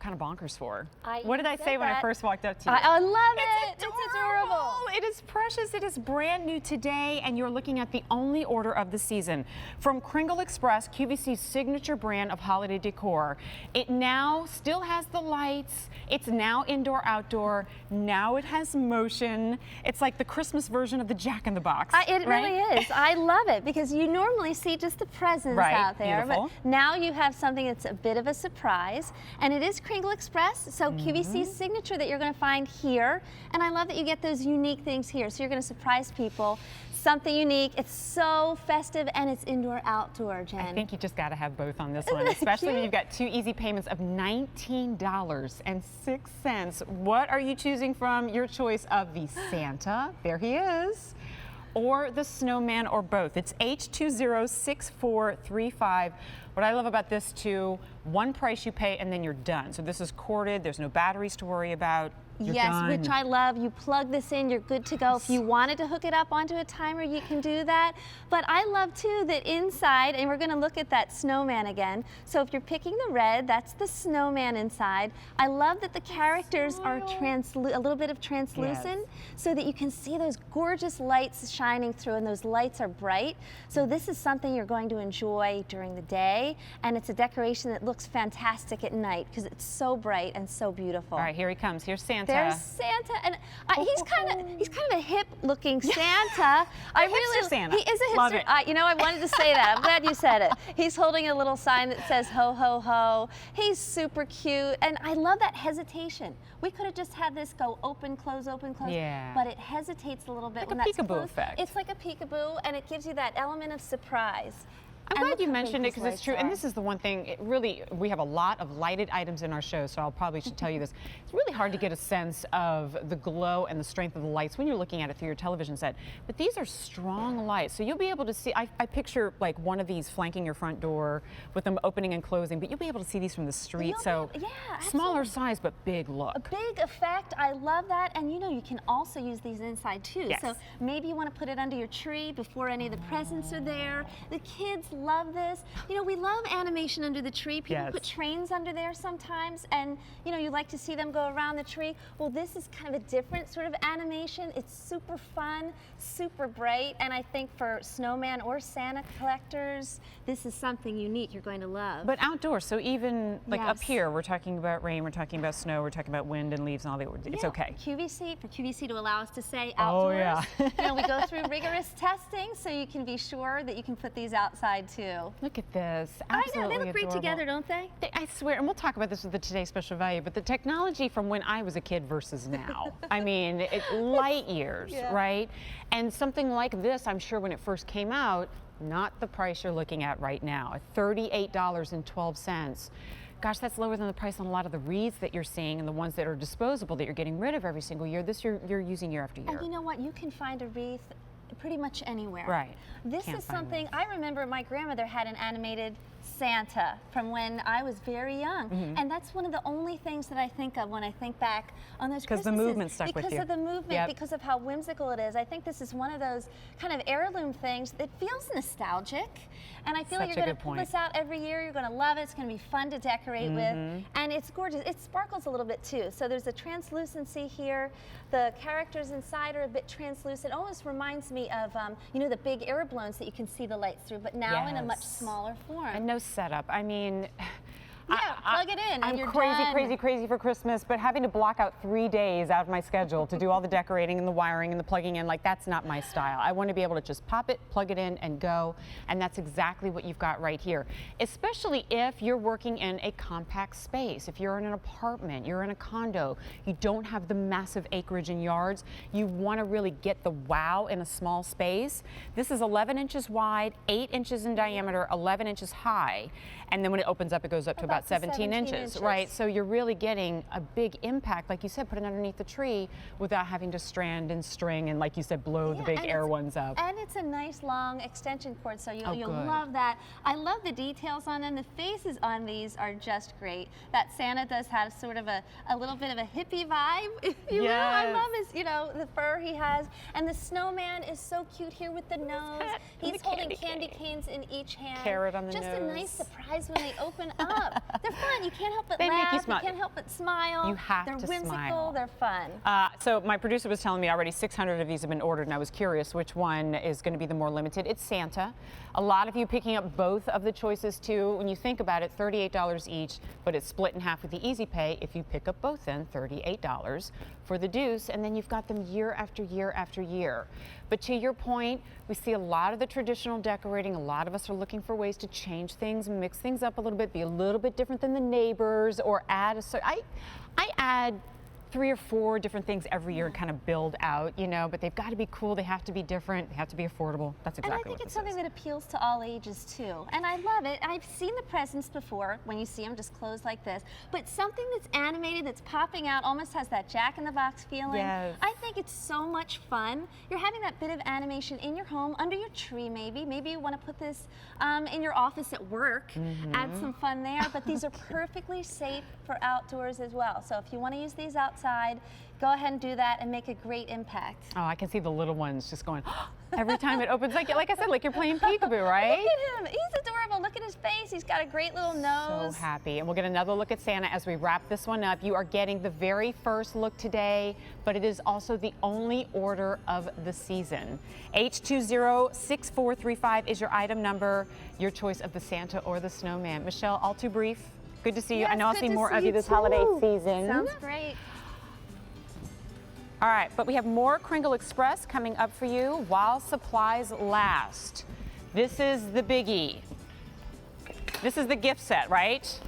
kind of bonkers for. What did I say when I first walked up to you? I love it. It's adorable. It is precious. It is brand new today, and you're looking at the only order of the season. From Kringle Express, QVC's signature brand of holiday decor. It now still has the lights. It's now indoor-outdoor. Now it has motion. It's like the Christmas version of the Jack in the Box. It really is. I love it because you normally see just the presents out there. Beautiful. But now you have something that's a bit of a surprise. And it is Kringle Express, so QVC's signature that you're going to find here. And I love that you get those unique things here. So you're going to surprise people. Something unique. It's so festive and it's indoor-outdoor, Jen. I think you just got to have both on this one, especially when you've got 2 easy payments of $19.06. What are you choosing from? Your choice of the Santa, there he is, or the snowman, or both. It's H206435. What I love about this too, one price you pay and then you're done. So this is corded, there's no batteries to worry about. You're done. Which I love. You plug this in, you're good to go. If you wanted to hook it up onto a timer, you can do that. But I love too that inside, and we're going to look at that snowman again. So if you're picking the red, that's the snowman inside. I love that the characters are a little bit of translucent, so that you can see those gorgeous lights shining through, and those lights are bright. So this is something you're going to enjoy during the day, and it's a decoration that looks fantastic at night because it's so bright and so beautiful. All right, here he comes. Here's Santa. There's Santa, and he's kind of a hip-looking Santa. Santa. He is a hipster. Love it. You know, I wanted to say that. I'm glad you said it. He's holding a little sign that says "Ho Ho Ho." He's super cute, and I love that hesitation. We could have just had this go open, close, Yeah. but it hesitates a little bit Like when a that's peekaboo closed. effect. It's like a peekaboo, and it gives you that element of surprise. I'm glad you mentioned it because it's true, and this is the one thing, we have a lot of lighted items in our show, so should tell you this. It's really hard to get a sense of the glow and the strength of the lights when you're looking at it through your television set, but these are strong lights, so you'll be able to see, I picture like one of these flanking your front door with them opening and closing, but you'll be able to see these from the street, smaller size but big look. A big effect, I love that, and you know you can also use these inside too, Yes. so maybe you want to put it under your tree before any of the presents are there. The kids love this. You know, we love animation under the tree. People put trains under there sometimes, and you know, you like to see them go around the tree. Well, this is kind of a different sort of animation. It's super fun, super bright, and I think for snowman or Santa collectors, this is something unique you're going to love. But outdoors, so even like up here, we're talking about rain, we're talking about snow, we're talking about wind and leaves and all that. It's okay. For QVC to allow us to say outdoors. You know, we go through rigorous testing, so you can be sure that you can put these outside too. Look at this. I know, they look great together, don't they? I swear, and we'll talk about this with the Today Special Value, but the technology from when I was a kid versus now, I mean, light years, right? And something like this, I'm sure when it first came out, not the price you're looking at right now, at $38.12. Gosh, that's lower than the price on a lot of the wreaths that you're seeing and the ones that are disposable that you're getting rid of every single year. This you're using year after year. And you know what? You can find a wreath pretty much anywhere. Right. This is something, I remember my grandmother had an animated Santa from when I was very young. And that's one of the only things that I think of when I think back on those Christmases. Because the movement stuck with you. Because of the movement, because of how whimsical it is. I think this is one of those kind of heirloom things that feels nostalgic. And I feel like you're going to pull this out every year. You're going to love it. It's going to be fun to decorate with. And it's gorgeous. It sparkles a little bit too. So there's a translucency here. The characters inside are a bit translucent. It almost reminds me of, you know, the big air balloons that you can see the lights through, but now in a much smaller form. And no setup. I mean, plug it in and you're crazy for Christmas, but having to block out 3 days out of my schedule to do all the decorating and the wiring and the plugging in, like that's not my style. I want to be able to just pop it, plug it in and go, and that's exactly what you've got right here. Especially if you're working in a compact space, if you're in an apartment, you're in a condo, you don't have the massive acreage and yards, you want to really get the wow in a small space. This is 11 inches wide, 8 inches in diameter, 11 inches high, and then when it opens up, it goes up to about 17 inches, right? So you're really getting a big impact, like you said, put it underneath the tree without having to strand and string and, like you said, blow the big air ones up. And it's a nice long extension cord, so you'll love that. I love the details on them. The faces on these are just great. That Santa does have sort of a little bit of a hippie vibe, if you will. I love his, you know, the fur he has. And the snowman is so cute here with the nose. He's holding candy canes in each hand. Carrot on the nose. Just a nice surprise when they open up. They're fun. You can't help but They make laugh. you smile. can't help but smile. You have They're to whimsical. smile. They're fun. So my producer was telling me already 600 of these have been ordered, and I was curious which one is going to be the more limited. It's Santa. A lot of you picking up both of the choices too. When you think about it, $38 each, but it's split in half with the Easy Pay. If you pick up both, then $38 for the Deuce, and then you've got them year after year after year. But to your point, we see a lot of the traditional decorating. A lot of us are looking for ways to change things, mix things up a little bit, be a little bit different than the neighbors, or add I add 3 or 4 different things every year and kind of build out, you know, but they've got to be cool, they have to be different, they have to be affordable. That's exactly what this is. And I think it's something that appeals to all ages too. And I love it. I've seen the presents before when you see them just closed like this, but something that's animated, that's popping out, almost has that Jack-in-the-Box feeling. Yes. I think it's so much fun. You're having that bit of animation in your home, under your tree maybe. Maybe you want to put this in your office at work, add some fun there, but these are perfectly safe for outdoors as well. So if you want to use these outside, go ahead and do that and make a great impact. Oh, I can see the little ones just going every time it opens. Like I said, like you're playing peekaboo, right? Look at him. He's adorable. Look at his face. He's got a great little nose. So happy. And we'll get another look at Santa as we wrap this one up. You are getting the very first look today, but it is also the only order of the season. H206435 is your item number, your choice of the Santa or the snowman. Michelle, all too brief. Good to see you. Yes, I know I'll good see to more see of you you this too. holiday season. Sounds great. All right, but we have more Kringle Express coming up for you while supplies last. This is the biggie. This is the gift set, right?